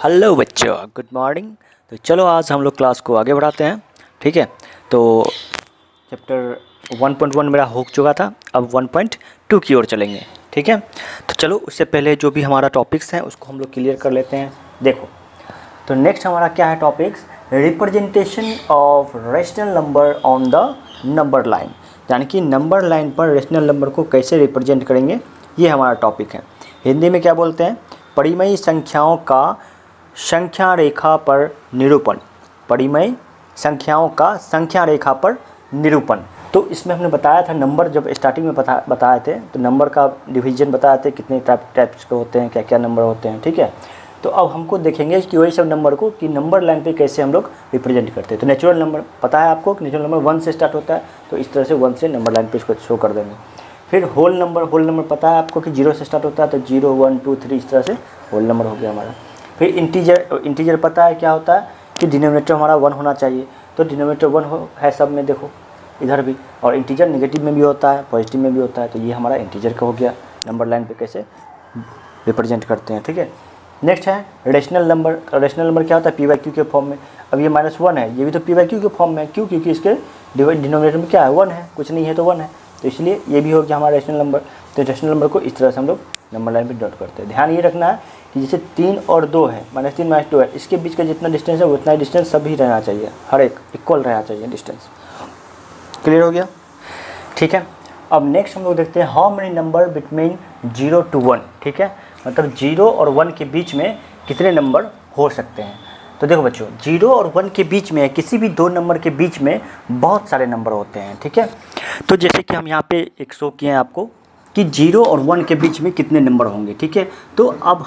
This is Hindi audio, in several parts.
हेलो बच्चों, गुड मॉर्निंग। तो चलो आज हम लोग क्लास को आगे बढ़ाते हैं। ठीक है, तो चैप्टर 1.1 मेरा हो चुका था, अब 1.2 की ओर चलेंगे। ठीक है, तो चलो उससे पहले जो भी हमारा टॉपिक्स हैं उसको हम लोग क्लियर कर लेते हैं। देखो, तो नेक्स्ट हमारा क्या है topics, representation of rational number on the number line, यानी कि नंबर लाइन पर रेशनल नंबर को कैसे रिप्रेजेंट करेंगे, ये हमारा टॉपिक है। हिंदी में क्या बोलते हैं, परिमेय संख्याओं का संख्या रेखा पर निरूपण। परिमेय संख्याओं का संख्या रेखा पर निरूपण। तो इसमें हमने बताया था नंबर, जब स्टार्टिंग में बताए थे तो नंबर का डिवीजन बताए थे, कितने टाइप्स के होते हैं, क्या क्या नंबर होते हैं। ठीक है, तो अब हमको देखेंगे कि वही सब नंबर को कि नंबर लाइन पे कैसे हम लोग रिप्रेजेंट करते हैं। तो नेचुरल नंबर पता है आपको कि नेचुरल नंबर 1 से स्टार्ट होता है, तो इस तरह से 1 से नंबर लाइन पे इसको शो कर देंगे। फिर होल नंबर पता है आपको कि 0 से स्टार्ट होता है, तो 0 1 2 3 इस तरह से होल नंबर हो गया हमारा। फिर इंटीजर पता है क्या होता है कि डिनोमिनेटर हमारा 1 होना चाहिए, तो डिनोमिनेटर 1 है सब में, देखो इधर भी। और इंटीजर नेगेटिव में भी होता है, पॉजिटिव में भी होता है, तो ये हमारा इंटीजर का हो गया। नंबर लाइन पे कैसे रिप्रेजेंट करते हैं। ठीक है, नेक्स्ट है रेशनल नंबर। रेशनल नंबर क्या होता है, p/q के फॉर्म में। अब ये -1 है, ये भी तो p/q के फॉर्म में है। क्यों? क्योंकि इसके डिनोमिनेटर में क्या है, 1 है, कुछ नहीं है तो 1 है, तो इसलिए ये भी हो गया हमारा रेशनल नंबर। तो रेशनल नंबर को इस तरह से हम लोग नंबर लाइन पे डॉट करते हैं। ध्यान ये रखना है कि जैसे 3 और 2 है, -3 -2 है, इसके बीच का जितना डिस्टेंस है उतना ही डिस्टेंस सभी रहना चाहिए, हर एक इक्वल रहना चाहिए डिस्टेंस। क्लियर हो गया? ठीक है, अब नेक्स्ट हम लोग देखते हैं how many number between 0 to 1। ठीक है, मतलब 0 और 1 के बीच में कितने नंबर हो सकते हैं। तो देखो बच्चों, 0 और 1 के बीच में, किसी भी दो नंबर के बीच में बहुत सारे नंबर होते हैं। ठीक है, तो जैसे कि हम यहाँ पे एक शो किए हैं आपको कि 0 और 1 के बीच में कितने नंबर होंगे। ठीक है, तो अब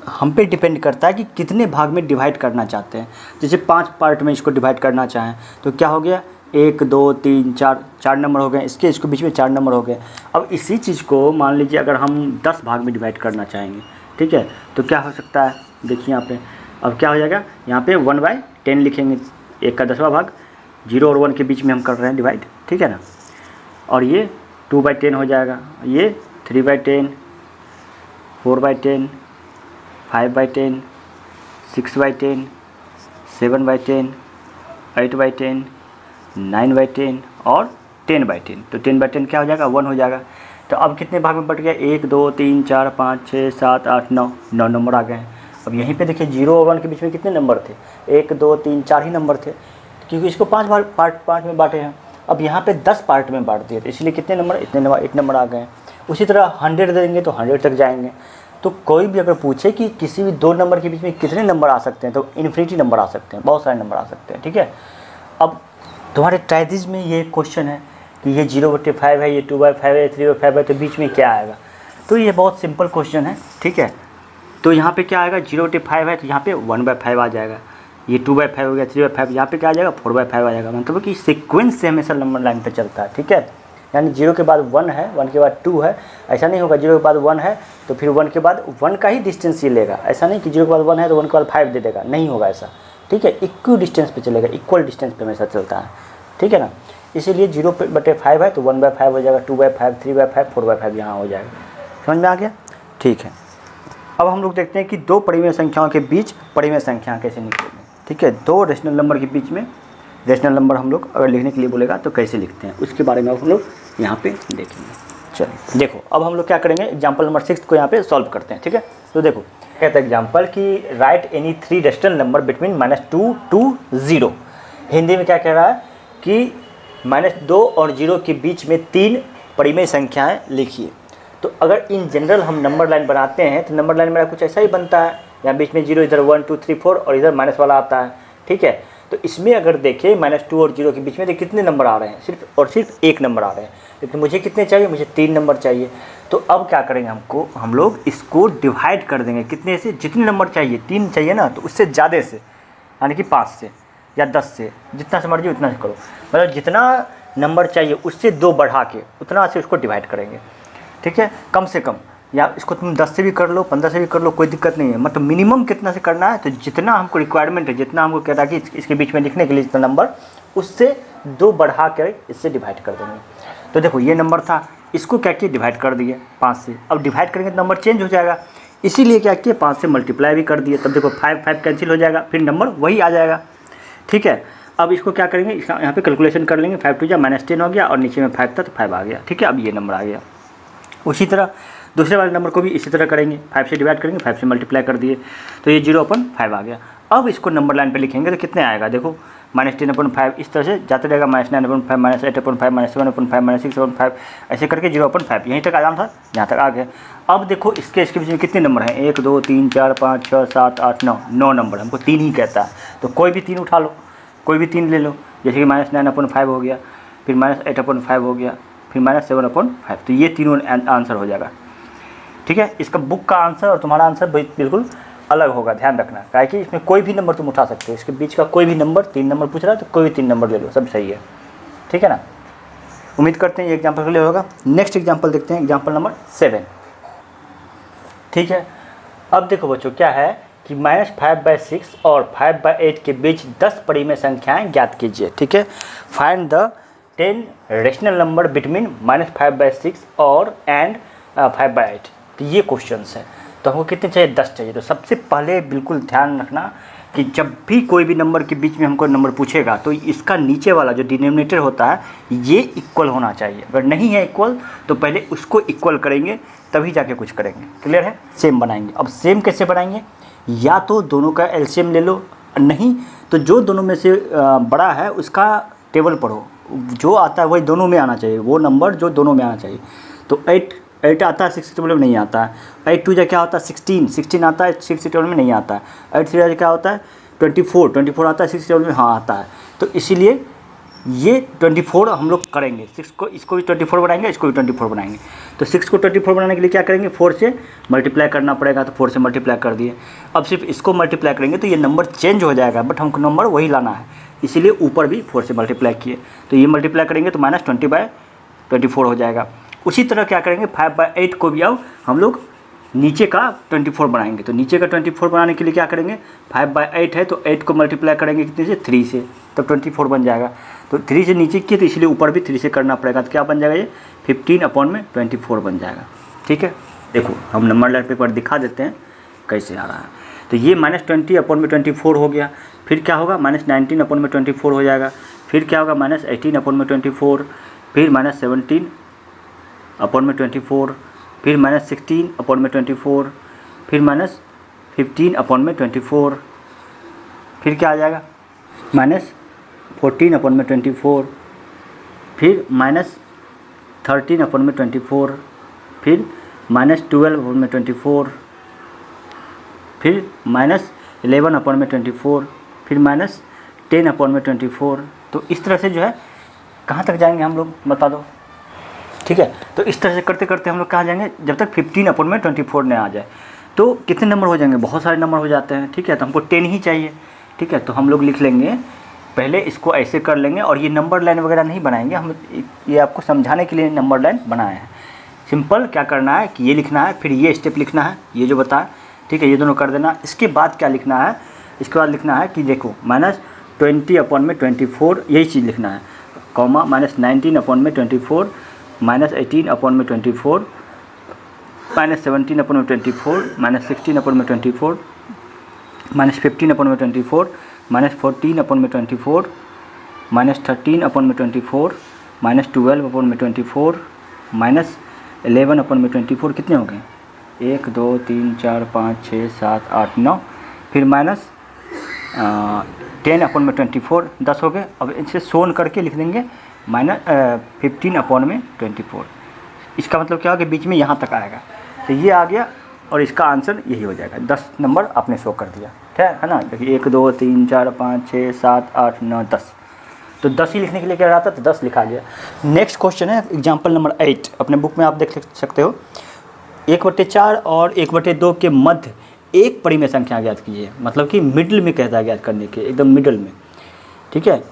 हम पे डिपेंड करता है कि कितने भाग में डिवाइड करना चाहते हैं। जैसे 5 पार्ट में इसको डिवाइड करना चाहें तो क्या हो गया, 1 2 3 4 नंबर हो गए, इसके बीच में 4 नंबर हो गए। अब इसी चीज़ को मान लीजिए अगर हम 10 भाग में डिवाइड करना चाहेंगे, ठीक है, तो क्या हो सकता है, देखिए यहाँ पे अब क्या हो जाएगा, यहाँ पे 1/10 लिखेंगे, 1 का 10वां भाग। 0 और 1 के बीच में हम कर रहे हैं डिवाइड, ठीक है ना। और ये 2/10 हो जाएगा, ये 3/10, 4/10, 5/10, 6/10, 7/10, 8/10, 9/10 और 10/10। तो 10/10 क्या हो जाएगा, 1 हो जाएगा। तो अब कितने भाग में बट गया, 1 2 3 4 5 6 7 8 9 नंबर आ गए हैं। अब यहीं पे देखिए 0 और 1 के बीच में कितने नंबर थे, 1 2 3 4 ही नंबर थे, क्योंकि इसको 5 पार्ट में बांटे हैं। अब यहाँ पे 10 पार्ट में बांट दिए, तो इसलिए कितने नंबर, इतने नंबर 8 नंबर आ गए हैं। उसी तरह 100 देंगे तो 100 तक जाएंगे। तो कोई भी अगर पूछे कि किसी भी दो नंबर के बीच में कितने नंबर आ सकते हैं, तो इन्फिनिटी नंबर आ सकते हैं, बहुत सारे नंबर आ सकते हैं। ठीक है, अब तुम्हारे ट्राइदिज में ये क्वेश्चन है कि ये 0/5 है, ये 2/5 है, 3/5 है, तो बीच में क्या आएगा। तो ये बहुत सिंपल क्वेश्चन है। ठीक है, तो यहाँ पे क्या आएगा, 0/5 है तो यहाँ पे 1/5 आ जाएगा, ये 2/5 हो गया, 3/5, यहाँ पे क्या आ जाएगा, 4/5 आ जाएगा। मतलब कि सीक्वेंस से हमेशा नंबर लाइन पे चलता है। ठीक है, यानी 0 के बाद 1 है, 1 के बाद 2 है, ऐसा नहीं होगा 0 के बाद 1 है तो फिर 1 के बाद 1 का ही डिस्टेंस ये लेगा। ऐसा नहीं कि 0 के बाद 1 है तो 1 के बाद 5 दे देगा, नहीं होगा ऐसा। ठीक है, इक्वल डिस्टेंस पे चलेगा, इक्वल डिस्टेंस पे हमेशा चलता है। ठीक है ना, इसीलिए 0/5 है तो 1/5 हो जाएगा, 2/5, 3/5, 4/5 यहाँ हो जाएगा। समझ में आ गया? ठीक है, अब हम लोग देखते हैं कि दो परिमेय संख्याओं के बीच परिमेय संख्या कैसे निकलेंगे। ठीक है, दो रेशनल नंबर के बीच में रेशनल नंबर हम लोग अगर लिखने के लिए बोलेगा तो कैसे लिखते हैं, उसके बारे में हम लोग यहाँ पे देखेंगे। चलिए देखो, अब हम लोग क्या करेंगे, एग्जाम्पल नंबर 6 को यहाँ पे सॉल्व करते हैं। ठीक है, तो देखो कहता है एग्जाम्पल कि right any 3 rational number between -2 to 0। Hindi में क्या कह रहा है कि -2 और 0 के बीच में 3 परिमेय संख्याएँ लिखिए। तो अगर इन जनरल हम नंबर लाइन बनाते हैं तो नंबर लाइन मेरा कुछ ऐसा ही बनता है, यहाँ बीच में 0, इधर 1 2 3 4 और इधर माइनस वाला आता है। ठीक है, तो इसमें अगर देखें -2 और 0 के बीच में तो कितने नंबर आ रहे हैं, सिर्फ और सिर्फ 1 नंबर आ रहे हैं, लेकिन मुझे कितने चाहिए, मुझे 3 नंबर चाहिए। तो अब क्या करेंगे, हम लोग इसको डिवाइड कर देंगे, कितने से, जितने नंबर चाहिए, 3 चाहिए ना, तो उससे ज़्यादा से, यानी कि 5 से या 10 से, जितना से मर्जी उतना से करो। मतलब जितना नंबर चाहिए उससे 2 बढ़ा के उतना से उसको डिवाइड करेंगे। ठीक है, कम से कम, या इसको तुम 10 से भी कर लो, 15 से भी कर लो, कोई दिक्कत नहीं है। मतलब मिनिमम कितना से करना है, तो जितना हमको रिक्वायरमेंट है, जितना हमको कहता है कि इसके बीच में लिखने के लिए जितना नंबर, उससे 2 बढ़ा कर इससे डिवाइड कर देंगे। तो देखो ये नंबर था, इसको क्या किया, डिवाइड कर दिए 5 से। अब डिवाइड करेंगे तो नंबर चेंज हो जाएगा, इसीलिए क्या किया, 5 से मल्टीप्लाई भी कर दिए। तब देखो 5 कैंसिल हो जाएगा, फिर नंबर वही आ जाएगा। ठीक है, अब इसको क्या करेंगे, यहाँ पे कैलकुलेशन कर लेंगे। 5 2 जा -10 हो गया और नीचे में 5 था तो 5 आ गया। ठीक है, अब ये नंबर आ गया। उसी तरह दूसरे वाले नंबर को भी इसी तरह करेंगे, 5 से डिवाइड करेंगे, 5 से मल्टीप्लाई कर दिए तो ये 0/5 आ गया। अब इसको नंबर लाइन पे लिखेंगे तो कितने आएगा, देखो -10/5 इस तरह से जाते रहेगा, -9/5 -8/5 -7/5 -6/5 ऐसे करके 0/5 यहीं तक आराम था, यहाँ तक आ गया। अब देखो इसके बीच में कितने नंबर हैं, 1 2 3 4 5 6 7 8 9 नंबर, हमको 3 ही कहता है तो कोई भी 3 उठा लो, कोई भी 3 ले लो। जैसे कि -9/5 हो गया, फिर -8/5 हो गया, फिर -7/5, तो ये तीनों आंसर हो जाएगा। ठीक है, इसका बुक का आंसर और तुम्हारा आंसर बिल्कुल अलग होगा, ध्यान रखना। क्या कि इसमें कोई भी नंबर तुम उठा सकते हो, इसके बीच का कोई भी नंबर, 3 नंबर पूछ रहा है तो कोई भी 3 नंबर ले लो, सब सही है। ठीक है ना, उम्मीद करते हैं ये एग्जाम्पल क्लियर होगा। नेक्स्ट एग्जाम्पल देखते हैं, एग्जाम्पल नंबर 7। ठीक है, अब देखो बच्चों क्या है कि -5/6 और 5/8 के बीच 10 परिमेय संख्याएं ज्ञात कीजिए। ठीक है, find the 10 rational number between -5/6 और एंड 5/8। तो ये क्वेश्चन है, तो हमको कितने चाहिए, 10 चाहिए। तो सबसे पहले बिल्कुल ध्यान रखना कि जब भी कोई भी नंबर के बीच में हमको नंबर पूछेगा तो इसका नीचे वाला जो डिनोमिनेटर होता है ये इक्वल होना चाहिए। अगर नहीं है इक्वल तो पहले उसको इक्वल करेंगे तभी जाके कुछ करेंगे। क्लियर है, सेम बनाएंगे। अब सेम कैसे बनाएंगे, या तो दोनों का एलसीएम ले लो, नहीं तो जो दोनों में से बड़ा है उसका टेबल पढ़ो, जो आता है वही दोनों में आना चाहिए, वो नंबर जो दोनों में आना चाहिए। तो 8 आता है 6 टेबल में नहीं आता है, 8 2 जा क्या होता है 16 आता है 6 टेबल में नहीं आता है, 8 3 जा क्या होता है 24 आता है 6 टेबल में हाँ आता है। तो इसीलिए ये 24 हम लोग करेंगे, 6 को इसको भी 24 बनाएंगे, इसको भी 24 बनाएंगे। तो 6 को 24 बनाने के लिए क्या करेंगे, 4 से मल्टीप्लाई करना पड़ेगा, तो 4 से मल्टीप्लाई कर दिए। अब सिर्फ इसको मल्टीप्लाई करेंगे तो ये नंबर चेंज हो जाएगा, बट हमको नंबर वही लाना है, इसीलिए ऊपर भी 4 से मल्टीप्लाई किए। तो ये मल्टीप्लाई करेंगे तो -20/24 हो जाएगा। उसी तरह क्या करेंगे, 5/8 को भी अब हम लोग नीचे का 24 बनाएंगे। तो नीचे का 24 बनाने के लिए क्या करेंगे, 5/8 है तो 8 को मल्टीप्लाई करेंगे कितने से, 3 से, तब 24 बन जाएगा। तो 3 से नीचे किए तो इसलिए ऊपर भी 3 से करना पड़ेगा, तो क्या बन जाएगा, ये 15/24 बन जाएगा। ठीक है, देखो हम नंबर लाइन पेपर दिखा देते हैं कैसे आ रहा है। तो ये -20/24 हो गया, फिर क्या होगा -19/24 हो जाएगा, फिर क्या होगा -18/24, फिर -17/24, फिर -16/24, फिर -15/24, फिर क्या आ जाएगा -14/24, फिर -13/24, फिर -12/24, फिर -11/24, फिर -10/24। तो इस तरह से जो है कहाँ तक जाएंगे हम लोग, बता दो। ठीक है, तो इस तरह से करते करते हम लोग कहाँ जाएंगे, जब तक 15/24 न आ जाए। तो कितने नंबर हो जाएंगे, बहुत सारे नंबर हो जाते हैं। ठीक है, तो हमको 10 ही चाहिए। ठीक है, तो हम लोग लिख लेंगे, पहले इसको ऐसे कर लेंगे, और ये नंबर लाइन वगैरह नहीं बनाएंगे हम, ये आपको समझाने के लिए नंबर लाइन बनाए हैं। सिंपल क्या करना है कि ये लिखना है, फिर ये स्टेप लिखना है, ये जो बताया। ठीक है, ये दोनों कर देना। इसके बाद क्या लिखना है, इसके बाद लिखना है कि देखो -20/24 यही चीज़ लिखना है, कॉमा -19/24, -18/24, -17/24, -16/24, -15/24, -14/24, -13/24, -12/24, -11/24, कितने हो गए, 1 2 3 4 5 6 7 8 9, फिर -10/24, 10 हो गए। अब इसे सोन करके लिख देंगे -15/24। इसका मतलब क्या होगा, बीच में यहाँ तक आएगा, तो ये आ गया और इसका आंसर यही हो जाएगा। 10 नंबर आपने शो कर दिया, ठीक है ना। देखिए 1 2 3 4 5 6 7 8 9 10, तो 10 ही लिखने के लिए क्या रहा था, तो 10 लिखा गया। नेक्स्ट क्वेश्चन है एग्जाम्पल नंबर 8, अपने बुक में आप देख सकते हो। 1/4 और 1/2 के मध्य एक परिमेय संख्या ज्ञात कीजिए, मतलब कि मिडिल में कहता है ज्ञात करने के, एकदम मिडिल में। ठीक है,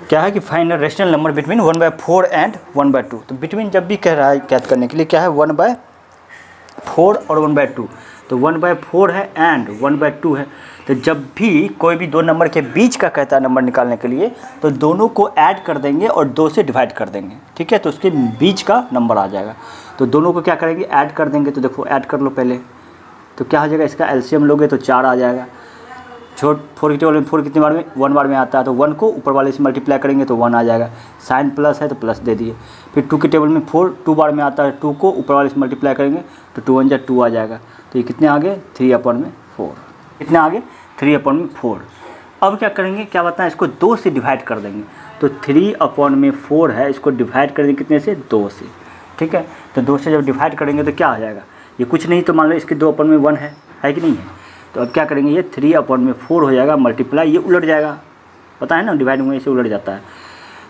क्या है कि find rational number between 1/4 and 1/2। तो बिटवीन जब भी कह रहा है ज्ञात करने के लिए क्या है, 1/4 और 1/2। तो 1/4 है एंड 1/2 है। तो जब भी कोई भी दो नंबर के बीच का कहता है नंबर निकालने के लिए, तो दोनों को ऐड कर देंगे और 2 से डिवाइड कर देंगे। ठीक है, तो उसके बीच का नंबर आ जाएगा। तो दोनों को क्या करेंगे, ऐड कर देंगे। तो देखो ऐड कर लो पहले, तो क्या हो जाएगा, इसका एलसीएम लोगे तो 4 आ जाएगा। छोट 4 की टेबल में 4 कितनी बार में 1 बार में आता है, तो 1 को ऊपर वाले से मल्टीप्लाई करेंगे तो 1 आ जाएगा। साइन प्लस है तो प्लस दे दिए। फिर 2 की टेबल में 4 2 बार में आता है, 2 को ऊपर वाले से मल्टीप्लाई करेंगे तो 2 1 जा 2 आ जाएगा। तो ये कितने आ गए 3/4, कितने आ गए 3/4। अब क्या करेंगे, क्या बताएं, इसको 2 से डिवाइड कर देंगे। तो 3/4 है, इसको डिवाइड करेंगे कितने से, 2 से। ठीक है, तो 2 से जब डिवाइड करेंगे तो क्या आ जाएगा, ये कुछ नहीं तो मान लो इसके 2/1 है कि नहीं है। तो अब क्या करेंगे, ये 3/4 हो जाएगा मल्टीप्लाई, ये उलट जाएगा, पता है ना, डिवाइड में इसे उलट जाता है।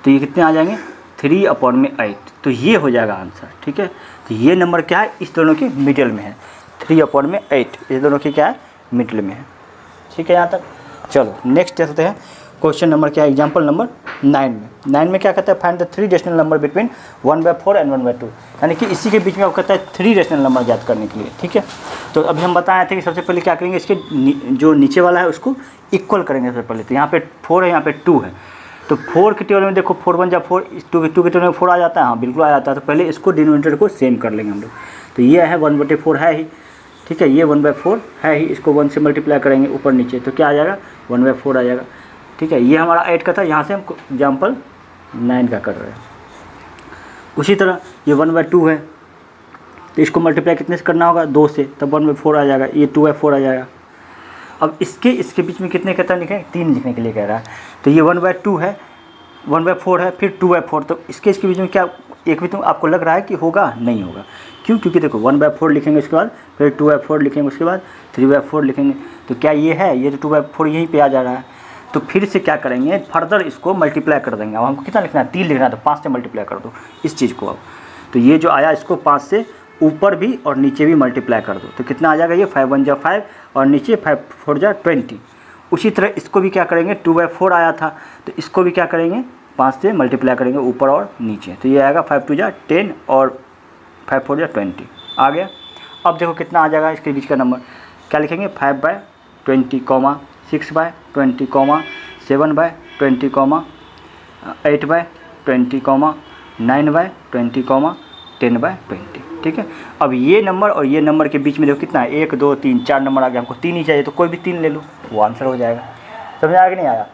तो ये कितने आ जाएंगे 3/8। तो ये हो जाएगा आंसर। ठीक है, तो ये नंबर क्या है, इस दोनों के मिडिल में है। 3/8 इस दोनों की क्या है, मिडिल में है। ठीक है यहाँ तक। चलो नेक्स्ट देखते हैं, क्वेश्चन नंबर क्या है, एग्जाम्पल नंबर 9 में क्या कहता है, find the 3 rational number between 1/4 and 1/2। यानी कि इसी के बीच में आपको कहता है 3 रेशनल नंबर ज्ञात करने के लिए। ठीक है, तो अभी हम बताए थे कि सबसे पहले क्या करेंगे, इसके जो नीचे वाला है उसको इक्वल करेंगे सबसे पहले। तो यहाँ पे 4 है, यहाँ पे 2 है, तो 4 की टेबल में देखो 4 1 जा 4, 2 की टेबल में 4 आ जाता है, हाँ बिल्कुल आ जाता है। तो पहले इसको डिनोमिनेटर को सेम कर लेंगे हम लोग। तो ये है 1/4 है ही, ठीक है, ये 1/4 है ही, इसको 1 से मल्टीप्लाई करेंगे ऊपर नीचे तो क्या आ जाएगा 1/4 आ जाएगा। ठीक है, ये हमारा 8 का था, यहाँ से हम एग्जाम्पल 9 का कर रहे हैं। उसी तरह ये 1/2 है, तो इसको मल्टीप्लाई कितने से करना होगा, 2 से, तब 1/4 आ जाएगा। ये 2/4 आ जाएगा। अब इसके बीच में कितने कहता है लिखें, 3 लिखने के लिए कह रहा है। तो ये 1/2 है, 1/4 है, फिर 2/4। तो इसके बीच में क्या एक भी तो आपको लग रहा है कि होगा, नहीं होगा। क्यों, क्योंकि देखो 1/4 लिखेंगे, उसके बाद फिर 2/4 लिखेंगे, उसके बाद 3/4 लिखेंगे। तो क्या ये है, ये तो 2/4 यहीं पे आ जा रहा है। तो फिर से क्या करेंगे, फर्दर इसको मल्टीप्लाई कर देंगे। अब हमको कितना लिखना है, 3 लिखना है, तो 5 से मल्टीप्लाई कर दो इस चीज़ को। अब तो ये जो आया इसको 5 से ऊपर भी और नीचे भी मल्टीप्लाई कर दो। तो कितना आ जाएगा, ये 5 1 जा 5 और नीचे 5 4 जा 20। उसी तरह इसको भी क्या करेंगे, 2/4 आया था, तो इसको भी क्या करेंगे 5 से मल्टीप्लाई करेंगे ऊपर और नीचे। तो ये आएगा 5 2 जा 10 और 5 4 जा 20 आ गया। अब देखो कितना आ जाएगा इसके बीच का नंबर, क्या लिखेंगे 5/20, 6/20, 7/20, 8/20, 9/20, 10/20। ठीक है, अब ये नंबर और ये नंबर के बीच में देखो कितना है, 1 2 3 4 नंबर आ गया। हमको 3 ही चाहिए, तो कोई भी 3 ले लो, वो आंसर हो जाएगा। समझ आया कि नहीं आया।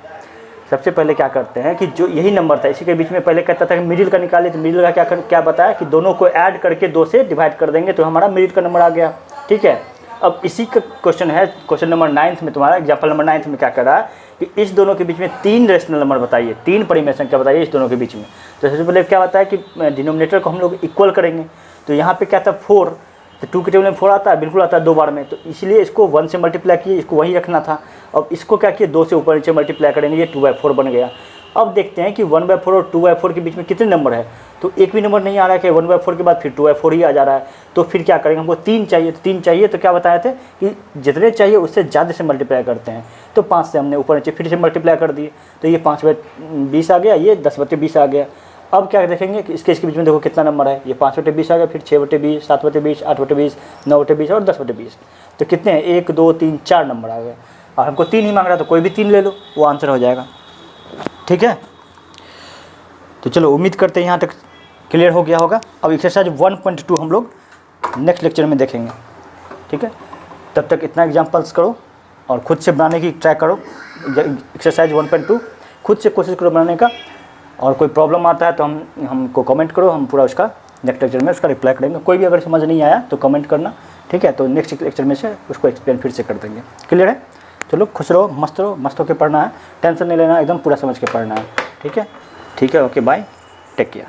सबसे पहले क्या करते हैं कि जो यही नंबर था इसी के बीच में पहले कहता था कि मिडिल का निकाले, तो मिडिल का क्या बताया कि दोनों को ऐड करके 2 से डिवाइड कर देंगे, तो हमारा मिडिल का नंबर आ गया। ठीक है, अब इसी का क्वेश्चन है, क्वेश्चन नंबर 9 में, तुम्हारा एग्जाम्पल नंबर 9 में क्या कर रहा है कि इस दोनों के बीच में 3 रेशनल नंबर बताइए, 3 परिमेय संख्या बताइए इस दोनों के बीच में। तो सबसे पहले क्या बताया कि डिनोमिनेटर को हम लोग इक्वल करेंगे। तो यहाँ पे क्या था 4, तो 2 के टेबल में 4 आता है, बिल्कुल आता है 2 बार में, तो इसलिए इसको 1 से मल्टीप्लाई किए, इसको वही रखना था। अब इसको क्या किए 2 से ऊपर नीचे मल्टीप्लाई करेंगे, ये 2/4 बन गया। अब देखते हैं कि 1/4 और 2/4 के बीच में कितने नंबर है, तो एक भी नंबर नहीं आ रहा है कि 1/4 के बाद फिर 2/4 ही आ जा रहा है। तो फिर क्या करेंगे, हमको 3 चाहिए, तो 3 चाहिए तो क्या बताए थे कि जितने चाहिए उससे ज़्यादा से मल्टीप्लाई करते हैं। तो 5 से हमने ऊपर नीचे फिर से मल्टीप्लाई कर दिए, तो ये 5/20 आ गया, ये 10/20 आ गया। अब क्या देखेंगे कि इसके बीच में देखो कितना नंबर है, ये 5/20 आ गया, फिर 6/20, 7/20, 8/20, 9/20 और 10/20। तो कितने हैं, 1 2 3 4 नंबर आ गए। और हमको 3 ही मांग रहा है, तो कोई भी 3 ले लो, वो आंसर हो जाएगा। ठीक है, तो चलो उम्मीद करते हैं यहाँ तक क्लियर हो गया होगा। अब एक्सरसाइज 1.2 हम लोग नेक्स्ट लेक्चर में देखेंगे। ठीक है, तब तक इतना एग्जाम्पल्स करो और ख़ुद से बनाने की ट्राई करो। एक्सरसाइज 1.2 खुद से कोशिश करो बनाने का, और कोई प्रॉब्लम आता है तो हमको कमेंट करो, हम पूरा उसका नेक्स्ट लेक्चर में उसका रिप्लाई करेंगे। कोई भी अगर समझ नहीं आया तो कमेंट करना, ठीक है, तो नेक्स्ट लेक्चर में से उसको एक्सप्लेन फिर से कर देंगे। क्लियर है, चलो खुश रहो, मस्त होकर पढ़ना है, टेंशन नहीं लेना, एकदम पूरा समझ के पढ़ना है। ठीक है, ओके, बाय, टेक केयर।